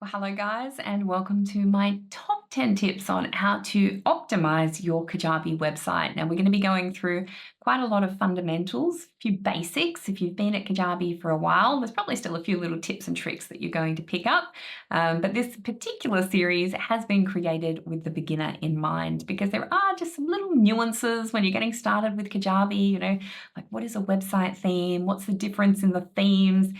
Well, hello guys, and welcome to my top 10 tips on how to optimize your Kajabi website. Now, we're going to be going through quite a lot of fundamentals, a few basics. If you've been at Kajabi for a while, there's probably still a few little tips and tricks that you're going to pick up. But this particular series has been created with the beginner in mind because there are just some little nuances when you're getting started with Kajabi, like what is a website theme? What's the difference in the themes?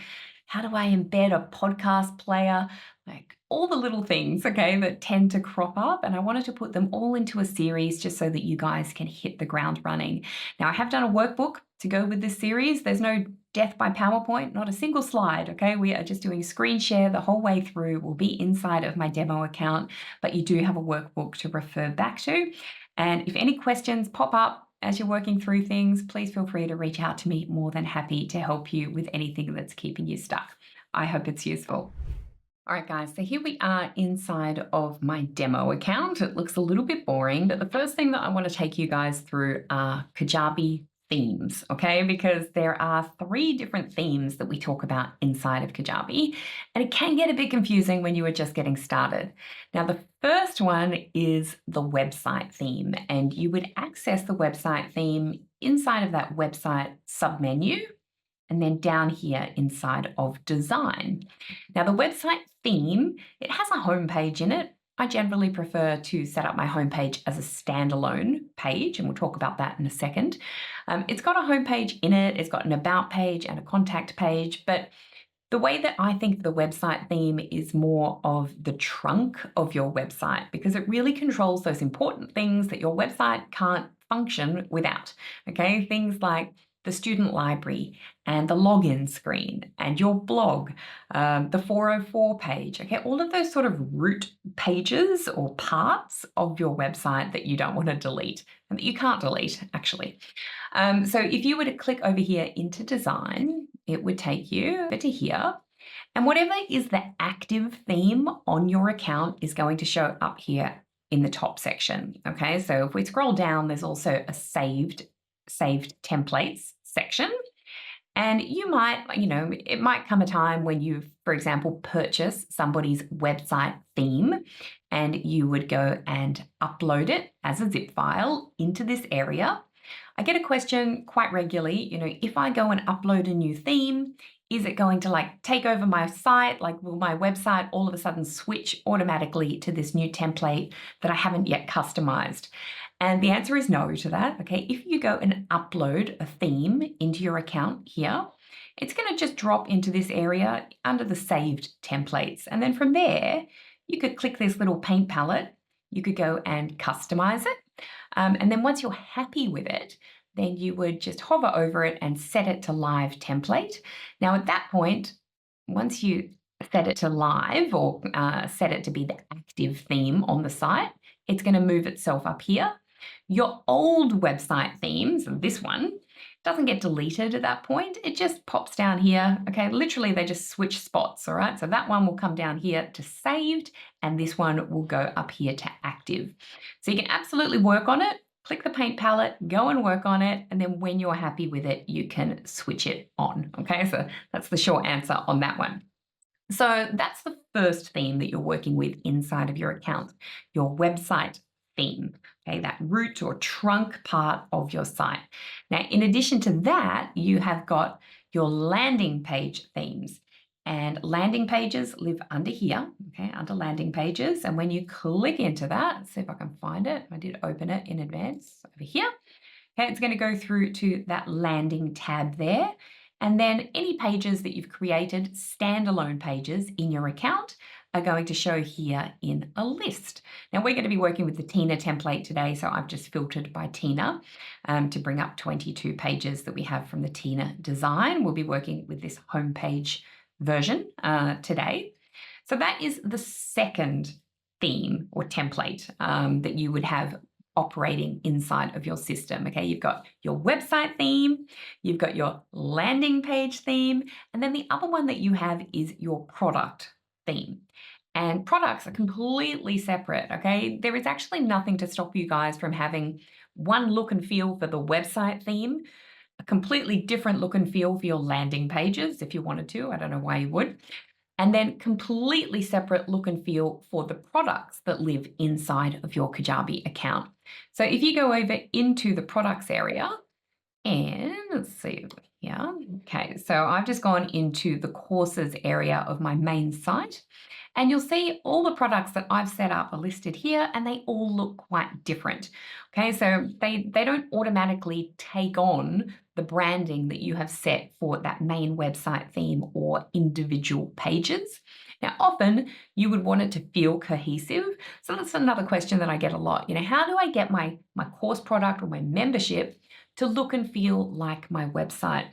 How do I embed a podcast player? Like all the little things, okay, that tend to crop up. And I wanted to put them all into a series just so that you guys can hit the ground running. Now, I have done a workbook to go with this series. There's no death by PowerPoint, not a single slide, okay? We are just doing screen share the whole way through. Will be inside of my demo account, but you do have a workbook to refer back to. And if any questions pop up as you're working through things, please feel free to reach out to me. More than happy to help you with anything that's keeping you stuck. I hope it's useful. All right, guys, so here we are inside of my demo account. It looks a little bit boring, but the first thing that I want to take you guys through are Kajabi themes, okay? Because there are 3 different themes that we talk about inside of Kajabi, and it can get a bit confusing when you are just getting started. Now, the first one is the website theme, and you would access the website theme inside of that website submenu, and then down here inside of design. Now, the website theme, it has a home page in it. I generally prefer to set up my homepage as a standalone page, and we'll talk about that in a second. It's got a homepage in it, it's got an about page and a contact page, but the way that I think the website theme is more of the trunk of your website because it really controls those important things that your website can't function without, okay? Things like the student library and the login screen and your blog, the 404 page, okay? All of those sort of root pages or parts of your website that you don't want to delete and that you can't delete, actually. So if you were to click over here into design, it would take you to here. And whatever is the active theme on your account is going to show up here in the top section, okay? So if we scroll down, there's also a saved templates section. And you might, it might come a time when you've, for example, purchased somebody's website theme and you would go and upload it as a zip file into this area. I get a question quite regularly, if I go and upload a new theme, is it going to take over my site? Will my website all of a sudden switch automatically to this new template that I haven't yet customized? And the answer is no to that, okay? If you go and upload a theme into your account here, it's going to just drop into this area under the saved templates. And then from there, you could click this little paint palette. You could go and customize it. And then once you're happy with it, then you would just hover over it and set it to live template. Now at that point, once you set it to live or set it to be the active theme on the site, it's going to move itself up here. Your old website themes, this one, doesn't get deleted at that point. It just pops down here. Okay, literally they just switch spots, all right? So that one will come down here to saved, and this one will go up here to active. So you can absolutely work on it. Click the paint palette, go and work on it, and then when you're happy with it, you can switch it on, okay? So that's the short answer on that one. So that's the first theme that you're working with inside of your account, your website theme, okay, that root or trunk part of your site. Now, in addition to that, you have got your landing page themes. And landing pages live under here, okay, under landing pages. And when you click into that, let's see if I can find it. I did open it in advance over here. Okay, it's going to go through to that landing tab there. And then any pages that you've created, standalone pages in your account, are going to show here in a list. Now we're going to be working with the Tina template today, so I've just filtered by Tina to bring up 22 pages that we have from the Tina design. We'll be working with this homepage version today. So that is the second theme or template that you would have operating inside of your system. Okay, you've got your website theme, you've got your landing page theme, and then the other one that you have is your product theme. And products are completely separate, okay? There is actually nothing to stop you guys from having one look and feel for the website theme, a completely different look and feel for your landing pages if you wanted to. I don't know why you would. and then completely separate look and feel for the products that live inside of your Kajabi account. So if you go over into the products area, and let's see here. Okay, so I've just gone into the courses area of my main site, and you'll see all the products that I've set up are listed here, and they all look quite different. Okay, so they don't automatically take on the branding that you have set for that main website theme or individual pages. Now, often you would want it to feel cohesive. So that's another question that I get a lot. How do I get my course product or my membership to look and feel like my website?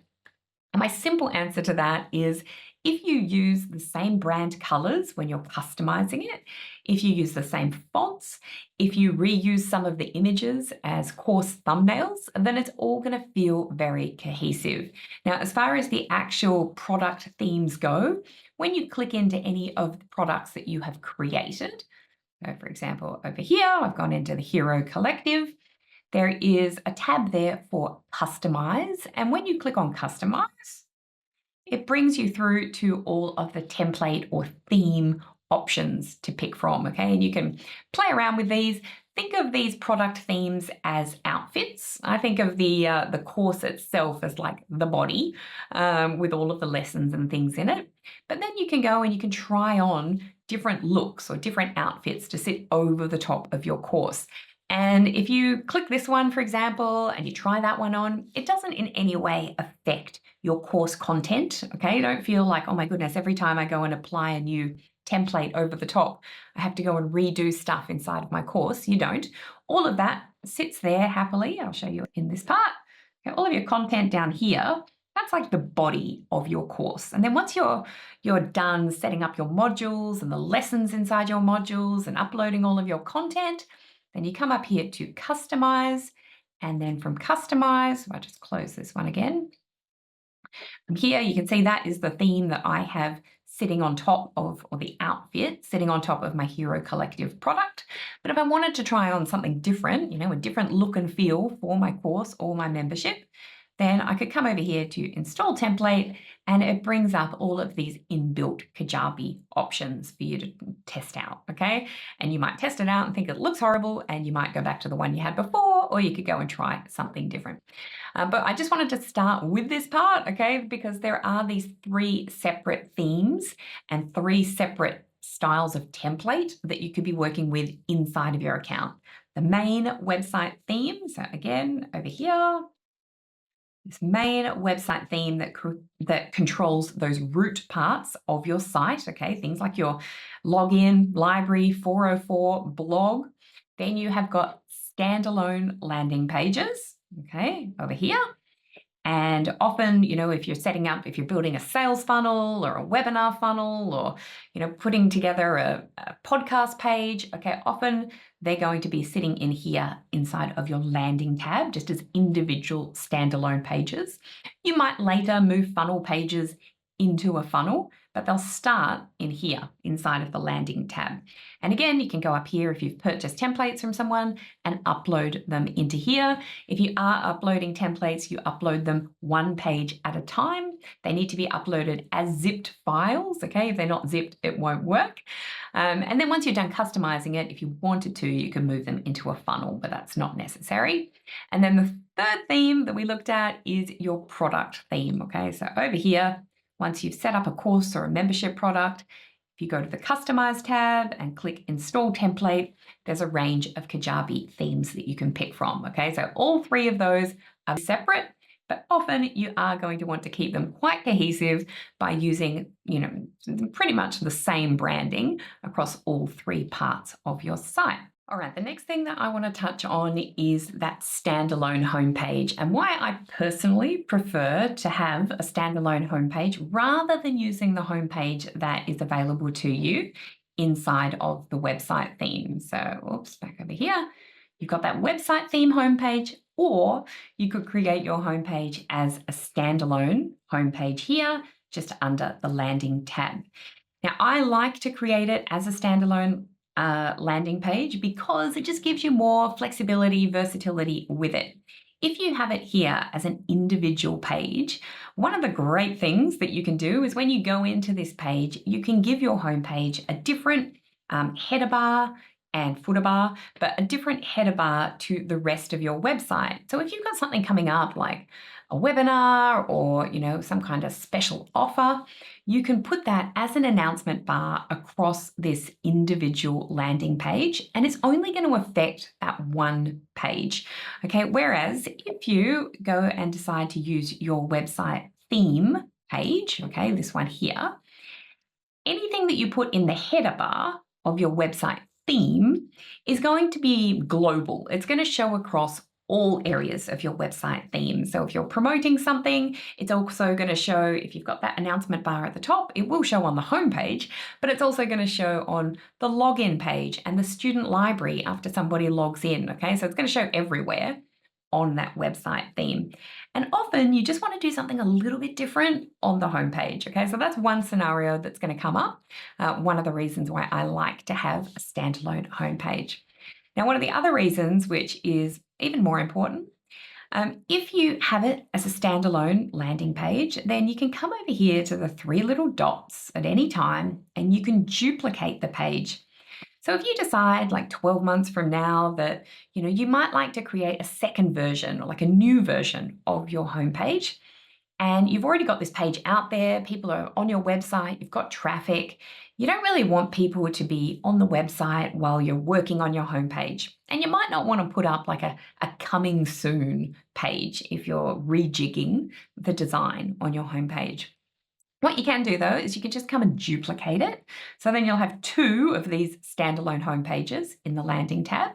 And my simple answer to that is if you use the same brand colors when you're customizing it, if you use the same fonts, if you reuse some of the images as course thumbnails, then it's all going to feel very cohesive. Now, as far as the actual product themes go, when you click into any of the products that you have created, so for example, over here, I've gone into the Hero Collective. There is a tab there for Customize, and when you click on Customize, it brings you through to all of the template or theme options to pick from, okay? And you can play around with these. Think of these product themes as outfits. I think of the course itself as like the body with all of the lessons and things in it. But then you can go and you can try on different looks or different outfits to sit over the top of your course. And if you click this one, for example, and you try that one on, it doesn't in any way affect your course content, okay? Don't feel like, oh my goodness, every time I go and apply a new template over the top, I have to go and redo stuff inside of my course. You don't. All of that sits there happily. I'll show you in this part. Okay, all of your content down here, that's like the body of your course. And then once you're done setting up your modules and the lessons inside your modules and uploading all of your content, then you come up here to Customize, and then from Customize, I'll just close this one again. From here, you can see that is the theme that I have sitting on top of, or the outfit sitting on top of my Hero Collective product. But if I wanted to try on something different, a different look and feel for my course or my membership, then I could come over here to Install Template, and it brings up all of these inbuilt Kajabi options for you to test out, okay? And you might test it out and think it looks horrible, and you might go back to the one you had before, or you could go and try something different. But I just wanted to start with this part, okay? Because there are these 3 separate themes and 3 separate styles of template that you could be working with inside of your account. The main website theme, so again, over here, this main website theme that controls those root parts of your site, okay? Things like your login, library, 404, blog. Then you have got standalone landing pages, okay, over here. And often, if you're building a sales funnel or a webinar funnel or, putting together a podcast page, okay, often they're going to be sitting in here inside of your landing tab, just as individual standalone pages. You might later move funnel pages into a funnel, but they'll start in here inside of the landing tab. And again, you can go up here if you've purchased templates from someone and upload them into here. If you are uploading templates, you upload them one page at a time. They need to be uploaded as zipped files, okay? If they're not zipped, it won't work. And then once you're done customizing it, if you wanted to, you can move them into a funnel, but that's not necessary. And then the third theme that we looked at is your product theme, okay? So over here, once you've set up a course or a membership product, if you go to the Customize tab and click Install Template, there's a range of Kajabi themes that you can pick from, okay? So all 3 of those are separate, but often you are going to want to keep them quite cohesive by using, pretty much the same branding across all 3 parts of your site. All right, the next thing that I want to touch on is that standalone homepage and why I personally prefer to have a standalone homepage rather than using the homepage that is available to you inside of the website theme. So, oops, back over here. You've got that website theme homepage, or you could create your homepage as a standalone homepage here, just under the landing tab. Now, I like to create it as a standalone landing page because it just gives you more flexibility, versatility with it. If you have it here as an individual page, one of the great things that you can do is when you go into this page, you can give your homepage a different header bar and footer bar, but a different header bar to the rest of your website. So if you've got something coming up like a webinar or some kind of special offer, you can put that as an announcement bar across this individual landing page, and it's only going to affect that one page. Okay, whereas if you go and decide to use your website theme page, okay, this one here, anything that you put in the header bar of your website theme is going to be global. It's going to show across all areas of your website theme. So if you're promoting something, it's also going to show, if you've got that announcement bar at the top, it will show on the home page, but it's also going to show on the login page and the student library after somebody logs in. Okay, so it's going to show everywhere on that website theme. And often you just want to do something a little bit different on the homepage. Okay, so that's one scenario that's going to come up. One of the reasons why I like to have a standalone homepage. Now, one of the other reasons, which is even more important, if you have it as a standalone landing page, then you can come over here to the three little dots at any time and you can duplicate the page. So if you decide like 12 months from now that you might like to create a second version or like a new version of your homepage, and you've already got this page out there, people are on your website, you've got traffic, you don't really want people to be on the website while you're working on your homepage. And you might not want to put up like a coming soon page if you're rejigging the design on your homepage. What you can do though is you can just come and duplicate it. So then you'll have two of these standalone home pages in the landing tab.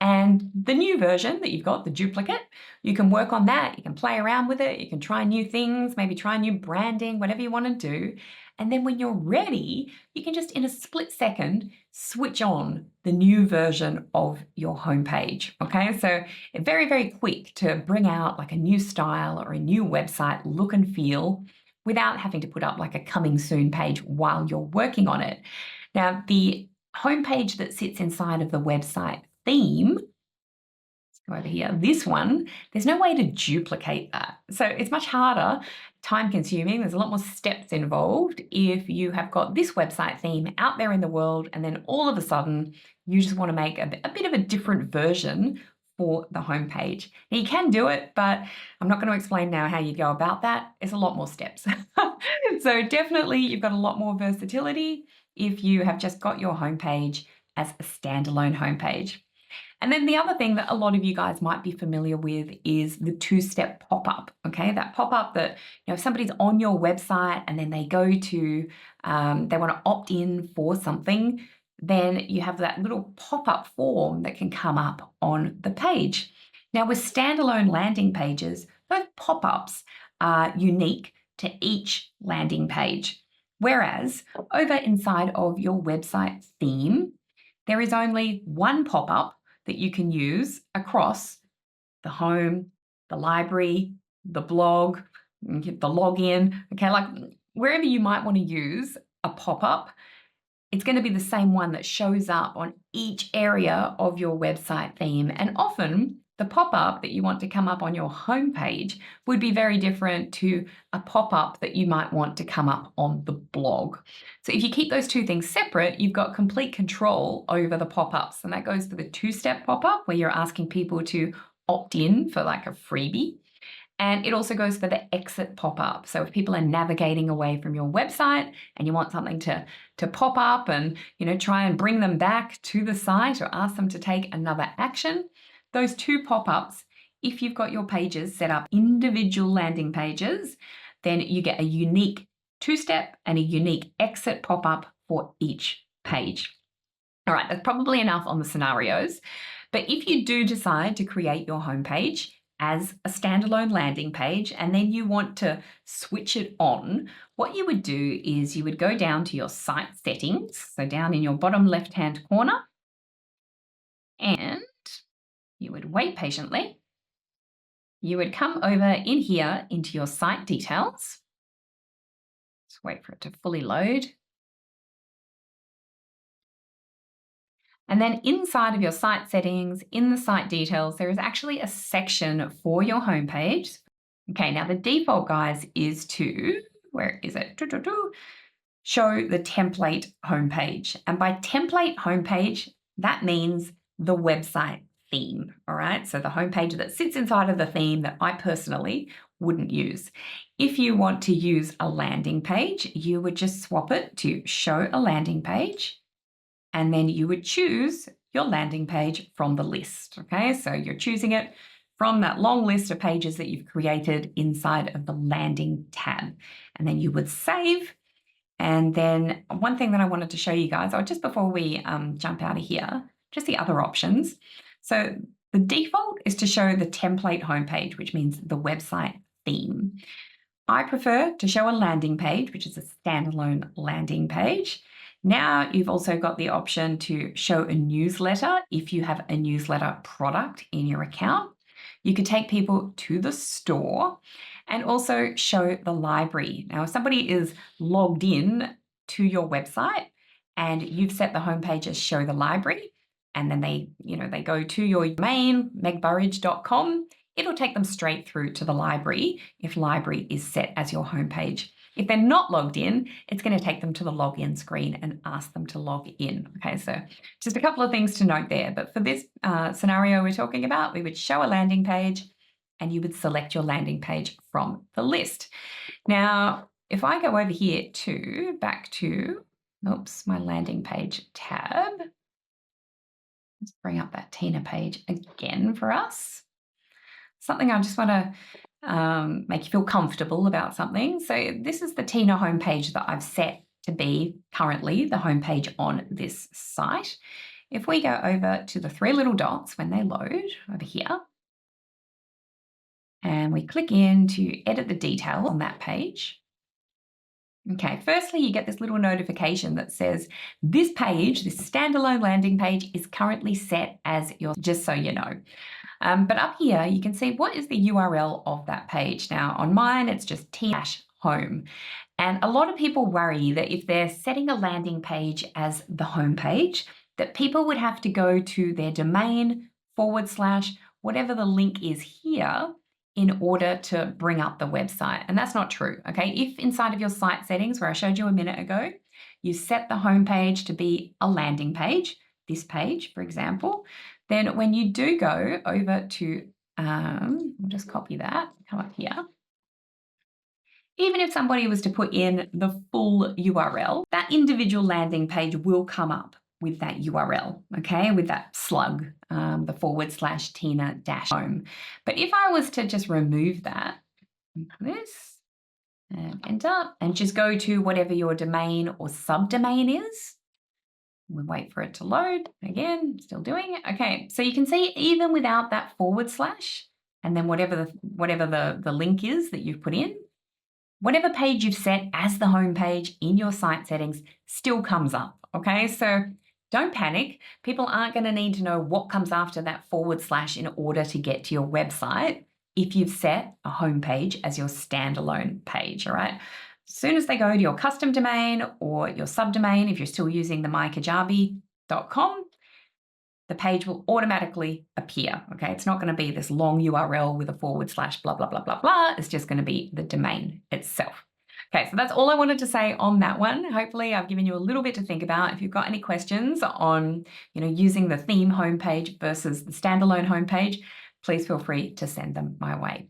And the new version that you've got, the duplicate, you can work on that. You can play around with it. You can try new things, maybe try new branding, whatever you want to do. And then when you're ready, you can just in a split second switch on the new version of your homepage. Okay, so very, very quick to bring out like a new style or a new website look and feel without having to put up like a coming soon page while you're working on it. Now, the homepage that sits inside of the website theme, let's go over here, this one, there's no way to duplicate that. So it's much harder, time consuming, there's a lot more steps involved if you have got this website theme out there in the world and then all of a sudden you just want to make a bit of a different version for the homepage. Now you can do it, but I'm not going to explain now how you go about that. It's a lot more steps. So definitely you've got a lot more versatility if you have just got your homepage as a standalone homepage. And then the other thing that a lot of you guys might be familiar with is the two-step pop-up, okay? That pop-up that, if somebody's on your website and then they go to, they want to opt in for something, then you have that little pop-up form that can come up on the page. Now with standalone landing pages, those pop-ups are unique to each landing page. Whereas over inside of your website theme, there is only one pop-up that you can use across the home, the library, the blog, the login, okay, like wherever you might want to use a pop-up, it's going to be the same one that shows up on each area of your website theme. And often the pop-up that you want to come up on your homepage would be very different to a pop-up that you might want to come up on the blog. So if you keep those two things separate, you've got complete control over the pop-ups. And that goes for the two-step pop-up where you're asking people to opt in for like a freebie. And it also goes for the exit pop-up. So if people are navigating away from your website and you want something to pop up and try and bring them back to the site or ask them to take another action, those two pop-ups, if you've got your pages set up individual landing pages, then you get a unique two-step and a unique exit pop-up for each page. All right, that's probably enough on the scenarios. But if you do decide to create your homepage as a standalone landing page and then you want to switch it on, what you would do is you would go down to your site settings, so down in your bottom left-hand corner, and you would wait patiently. You would come over in here into your site details. Just wait for it to fully load. And then inside of your site settings, in the site details, there is actually a section for your homepage. Okay, now the default, guys, is to, where is it? Show the template homepage. And by template homepage, that means the website theme, all right? So the homepage that sits inside of the theme that I personally wouldn't use. If you want to use a landing page, you would just swap it to show a landing page, and then you would choose your landing page from the list, okay? So you're choosing it from that long list of pages that you've created inside of the landing tab. And then you would save. And then one thing that I wanted to show you guys, or just before we jump out of here, just the other options. So the default is to show the template homepage, which means the website theme. I prefer to show a landing page, which is a standalone landing page. Now you've also got the option to show a newsletter if you have a newsletter product in your account. You could take people to the store and also show the library. Now, if somebody is logged in to your website and you've set the homepage as show the library, and then they go to your domain, megburridge.com, it'll take them straight through to the library if library is set as your homepage. If they're not logged in, it's going to take them to the login screen and ask them to log in. Okay, so just a couple of things to note there. But for this scenario we're talking about, we would show a landing page and you would select your landing page from the list. Now, if I go over here back to, my landing page tab. Let's bring up that Tina page again for us. Something I just want to make you feel comfortable about something. So this is the Tina homepage that I've set to be currently the homepage on this site. If we go over to the three little dots when they load over here, and we click in to edit the detail on that page. Okay, firstly, you get this little notification that says this page, this standalone landing page, is currently set as your, just so you know. But up here, you can see what is the URL of that page. Now, on mine, it's just t-home. And a lot of people worry that if they're setting a landing page as the home page, that people would have to go to their domain / whatever the link is here in order to bring up the website. And that's not true, okay? If inside of your site settings, where I showed you a minute ago, you set the home page to be a landing page, this page, for example, then when you do go over to, I'll just copy that, come up here. Even if somebody was to put in the full URL, that individual landing page will come up with that URL, okay, with that slug, the / Tina-home. But if I was to just remove that, this, and enter, and just go to whatever your domain or subdomain is, we'll wait for it to load. Again, still doing it. Okay, so you can see even without that / and then whatever the link is that you've put in, whatever page you've set as the home page in your site settings still comes up, okay? So don't panic. People aren't going to need to know what comes after that / in order to get to your website if you've set a home page as your standalone page, all right? As soon as they go to your custom domain or your subdomain, if you're still using the mykajabi.com, the page will automatically appear, okay? It's not going to be this long URL with a / blah, blah, blah, blah, blah. It's just going to be the domain itself. Okay, so that's all I wanted to say on that one. Hopefully I've given you a little bit to think about. If you've got any questions on, using the theme homepage versus the standalone homepage, please feel free to send them my way.